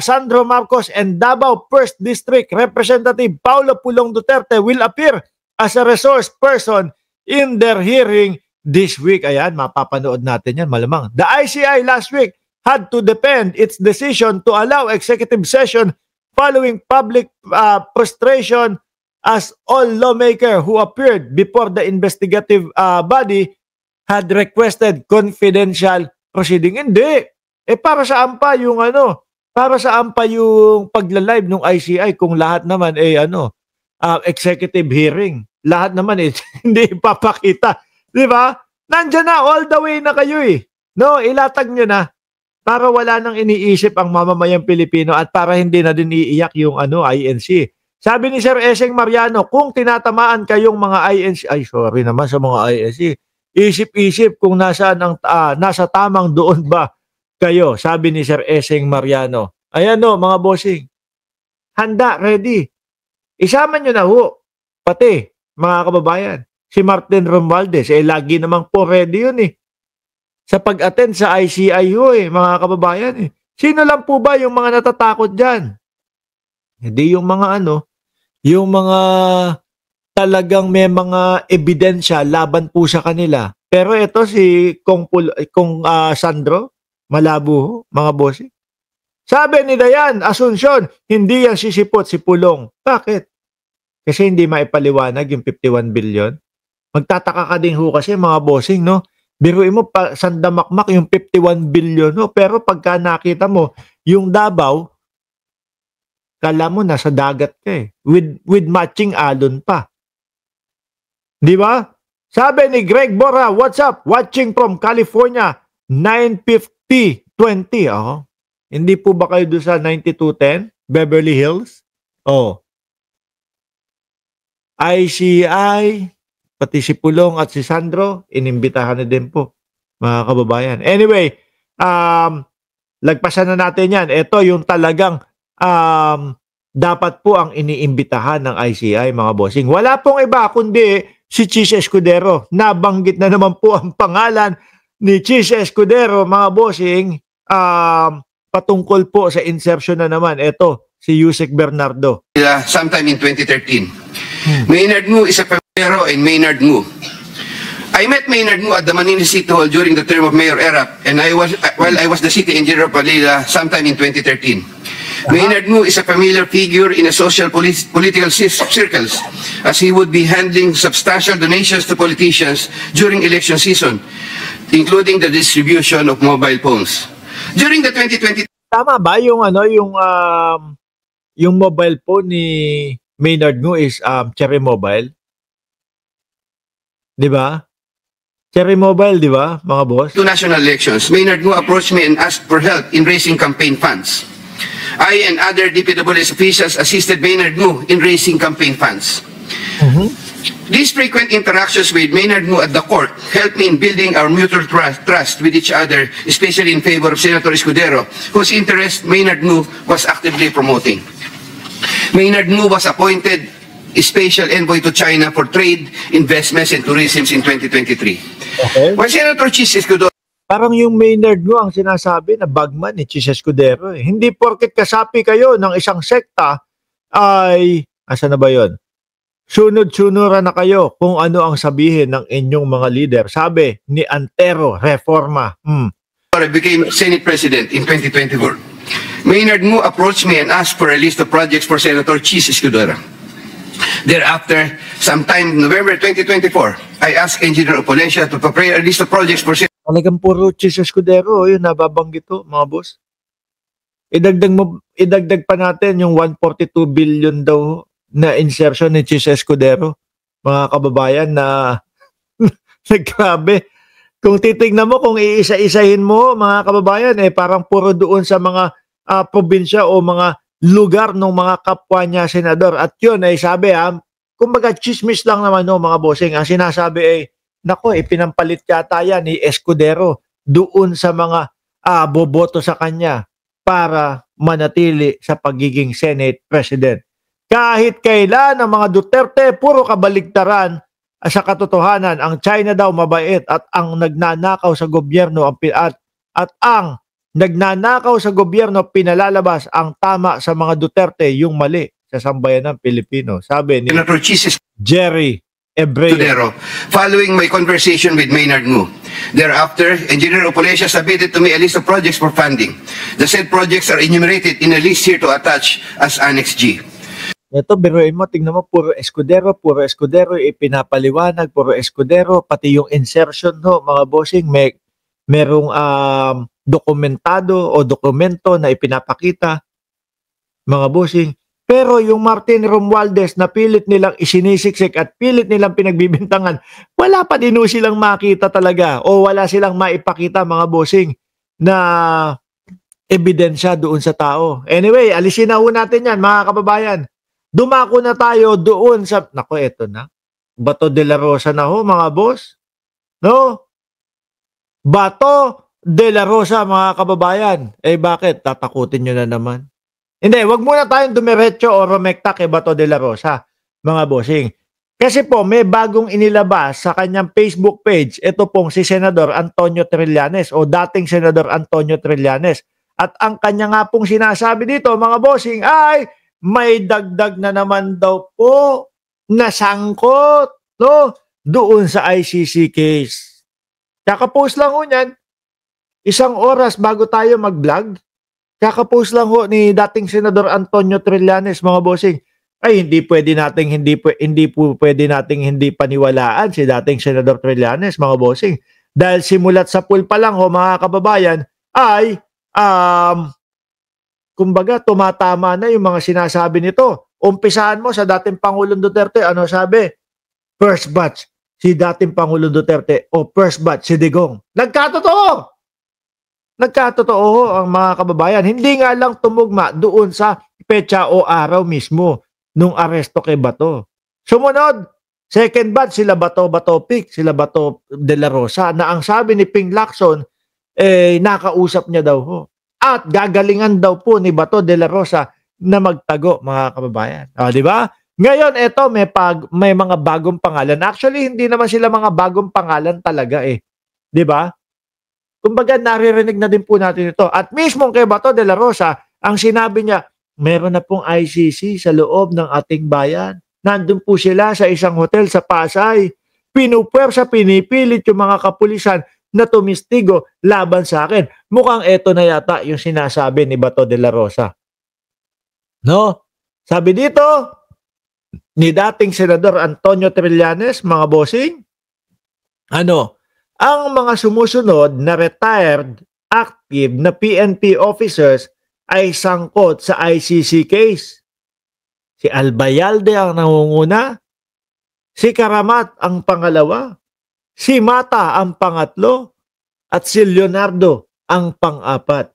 Sandro Marcos and Davao 1st District Representative Paulo Pulong Duterte will appear as a resource person in their hearing this week. Ayan, mapapanood natin yan malamang. The ICI last week had to defend its decision to allow executive session following public frustration as all lawmakers who appeared before the investigative body had requested confidential proceeding. Hindi. Para saan pa yung para saan pa yung pagla-live ng ICI kung lahat naman executive hearing. Lahat naman hindi ipapakita. Di ba? Nandiyan na, all the way na kayo No, ilatag nyo na para wala nang iniisip ang mamamayang Pilipino at para hindi na din iiyak yung INC. Sabi ni Sir Eseng Mariano, kung tinatamaan kayong mga INC, ay sorry naman sa mga INC, isip-isip kung nasa tamang doon ba kayo, sabi ni Sir Eseng Mariano. Ayan mga bossing. Handa, ready. Isama nyo na pati, mga kababayan. Si Martin Romualdez, lagi namang po ready yun sa pag-attend sa ICI mga kababayan Sino lang po ba yung mga natatakot dyan? Hindi yung mga yung mga talagang may mga ebidensya laban po sa kanila. Pero ito si Kong Sandro, malabo mga bossing. Sabi ni Dayan Asuncion, hindi yan sisipot si Pulong. Bakit? Kasi hindi maipaliwanag yung 51 billion. Magtataka ka din kasi mga bossing, no? Biruin mo sandamakmak yung 51 billion, no? Pero pagka nakita mo yung Davao, kala mo nasa dagat ka with matching alon pa. Di ba? Sabi ni Greg Bora, what's up? Watching from California, 950-20. Hindi po ba kayo doon sa 9210, Beverly Hills? ICI, pati si Pulong at si Sandro, inimbitahan na din po, mga kababayan. Anyway, lagpasan na natin yan. Ito yung talagang dapat po ang iniimbitahan ng ICI, mga bossing. Wala pong iba kundi si Chis Escudero. Nabanggit na naman po ang pangalan ni Chis Escudero, mga bossing, patungkol po sa insertion na naman. Ito, si Yusek Bernardo. Sometime in 2013. Maynard Ngu is a Pero and Maynard Ngu. I met Maynard Ngu at the Manila City Hall during the term of Mayor Erap, and I was the city engineer of Manila sometime in 2013. Maynard Ngu is a familiar figure in a social political circles, as he would be handling substantial donations to politicians during election season, including the distribution of mobile phones. During the 2020... Tama ba yung yung mobile phone ni Maynard Ngu is Cherry Mobile? Di ba? Cherry Mobile, di ba, mga boss? To national elections, Maynard Ngu approached me and asked for help in raising campaign funds. I and other DPWS officials assisted Maynard Ngu in raising campaign funds. These frequent interactions with Maynard Ngu at the court helped me in building our mutual trust with each other, especially in favor of Senator Escudero, whose interest Maynard Ngu was actively promoting. Maynard Ngu was appointed Special Envoy to China for Trade, Investments, and Tourism in 2023. Okay. When Senator Chis Escudero... Parang yung Maynard Ngu ang sinasabi na bagman ni Chis Escudero. Hindi porket kasapi kayo ng isang sekta ay, asa na ba yun? Sunod-sunuran na kayo kung ano ang sabihin ng inyong mga leader. Sabi ni Antero Reforma. I became Senate President in 2024. Maynard Ngu approached me and asked for a list of projects for Senator Chis Escudero. Thereafter, sometime in November 2024, I asked Engineer Opolencia to prepare a list of projects for... Talagang puro Chis Escudero, yun nababanggit to, mga boss. Idagdag pa natin yung 142 billion daw na insertion ni Chis Escudero, mga kababayan, na naggrabe. Kung titignan mo, kung iisa-isahin mo, mga kababayan, parang puro doon sa mga probinsya o mga lugar ng mga kapwa niya senador. At yun ay sabi kumbaga chismis lang naman mga bossing. Ang sinasabi nako, pinampalit yata yan ni Escudero doon sa mga boboto sa kanya para manatili sa pagiging Senate President. Kahit kailan ang mga Duterte, puro kabaligtaran sa katotohanan. Ang China daw mabait at ang nagnanakaw sa gobyerno at ang nagnanakaw sa gobyerno, pinalalabas ang tama sa mga Duterte, yung mali sa sambayan ng Pilipino. Sabi ni Senator Chis Jerry Ebreo. Tudero, following my conversation with Maynard Ngu. Thereafter, Engineer Opolesya submitted to me a list of projects for funding. The said projects are enumerated in a list here to attach as Annex G. Ito, biruin mo, tingnan mo, puro Escudero, ipinapaliwanag, puro Escudero, pati yung insertion, no, mga bossing, merong dokumentado o dokumento na ipinapakita, mga bossing. Pero yung Martin Romualdez na pilit nilang isinisiksik at pilit nilang pinagbibintangan, wala pa din silang makita talaga o wala silang maipakita, mga bossing, na ebidensya doon sa tao. Anyway, alisin na ho natin yan, mga kababayan. Dumako na tayo doon sa, nako, eto na, Bato de la Rosa na ho, mga boss. No? Bato de la Rosa, mga kababayan. Eh bakit? Tatakutin nyo na naman. Hindi, wag muna tayong dumiretso o rumekta kay Bato de la Rosa, mga bossing. Kasi po, may bagong inilabas sa kanyang Facebook page, ito pong si Senador Antonio Trillanes o dating Senador Antonio Trillanes. At ang kanya nga pong sinasabi dito, mga bossing, ay may dagdag na naman daw po na sangkot, no, doon sa ICC case. Kakapost lang ho niyan, 1 oras bago tayo mag-vlog, kakapost lang ho ni dating Senador Antonio Trillanes, mga bossing. Ay, hindi pwede nating hindi paniwalaan si dating Senador Trillanes, mga bossing. Dahil simulat sa pool pa lang ho, mga kababayan, ay kumbaga, tumatama na yung mga sinasabi nito. Umpisahan mo sa dating Pangulong Duterte, ano sabi? First batch, si dating Pangulong Duterte o first batch, si Digong. Nagkatotoo! Nagkatotoo ang mga kababayan. Hindi nga lang tumugma doon sa petsa o araw mismo nung aresto kay Bato. Sumunod, second batch, sila Bato Pic, sila Bato de la Rosa, na ang sabi ni Ping Lacson, nakausap niya daw ho. At gagalingan daw po ni Bato de la Rosa na magtago, mga kababayan. Di ba? Ngayon, eto, may mga bagong pangalan. Actually, hindi naman sila mga bagong pangalan talaga eh. Di ba? Kumbaga, naririnig na din po natin ito. At mismo kay Bato de la Rosa, ang sinabi niya, meron na pong ICC sa loob ng ating bayan. Nandun po sila sa isang hotel sa Pasay. Pinupwersa, pinipilit yung mga kapulisan na tumistigo laban sa akin. Mukhang eto na yata yung sinasabi ni Bato de la Rosa. No? Sabi dito, ni dating Senador Antonio Trillanes, mga bossing, ang mga sumusunod na retired, active na PNP officers ay sangkot sa ICC case. Si Albayalde ang nangunguna, si Karamat ang pangalawa, si Mata ang pangatlo, at si Leonardo ang pang-apat.